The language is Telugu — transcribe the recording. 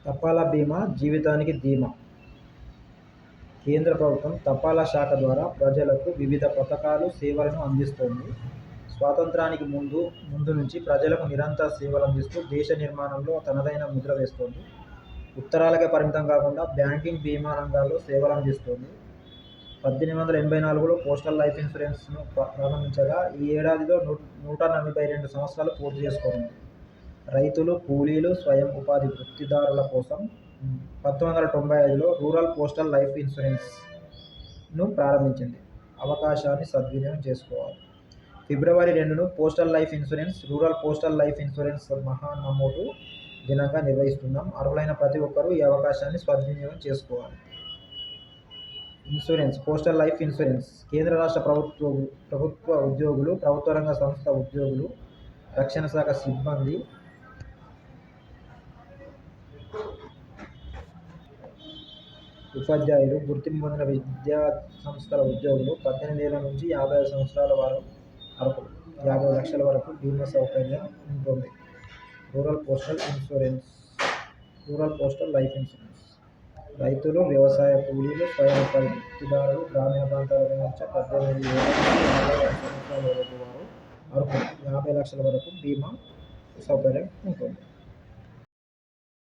తపాలా బీమా జీవితానికి ధీమా. కేంద్ర ప్రభుత్వం తపాలా శాఖ ద్వారా ప్రజలకు వివిధ పథకాలు, సేవలను అందిస్తోంది. స్వాతంత్ర్యానికి ముందు నుంచి ప్రజలకు నిరంతర సేవలందిస్తూ దేశ నిర్మాణంలో తనదైన ముద్ర వేస్తోంది. ఉత్తరాలకే పరిమితం కాకుండా బ్యాంకింగ్, బీమా రంగాల్లో సేవలందిస్తోంది. 1884లో పోస్టల్ లైఫ్ ఇన్సూరెన్స్ను ప్రారంభించగా ఈ ఏడాదిలో 142 సంవత్సరాలు పూర్తి చేసుకోనుంది. రైతులు, కూలీలు, స్వయం ఉపాధి వృత్తిదారుల కోసం 1995లో రూరల్ పోస్టల్ లైఫ్ ఇన్సూరెన్స్ను ప్రారంభించింది. అవకాశాన్ని సద్వినియోగం చేసుకోవాలి. ఫిబ్రవరి 2ను postal life insurance, rural postal life insurance మహానమోదు దినంగా నిర్వహిస్తున్నాం. అర్హులైన ప్రతి ఒక్కరూ ఈ అవకాశాన్ని సద్వినియోగం చేసుకోవాలి. ఇన్సూరెన్స్, పోస్టల్ లైఫ్ ఇన్సూరెన్స్ కేంద్ర రాష్ట్ర ప్రభుత్వ ఉద్యోగులు, ప్రభుత్వ రంగ సంస్థ ఉద్యోగులు, రక్షణ శాఖ సిబ్బంది, ఉపాధ్యాయులు, గుర్తింపు పొందిన విద్యా సంస్థల ఉద్యోగులు 18 ఏళ్ల నుంచి 55 సంవత్సరాల వారు అర్హులు. 50 లక్షల వరకు బీమా సౌకర్యం ఉంటుంది. రూరల్ పోస్టల్ లైఫ్ ఇన్సూరెన్స్ రైతులు, వ్యవసాయ కూలీలు, స్వయం ఉపాధి వృత్తిదారులు, గ్రామీణ ప్రాంతాల్లో నివసించే 18 ఏళ్ల నుంచి 55 సంవత్సరాల వరకు వారు అర్హులు. 50 లక్షల వరకు బీమా సౌకర్యం ఉంటుంది.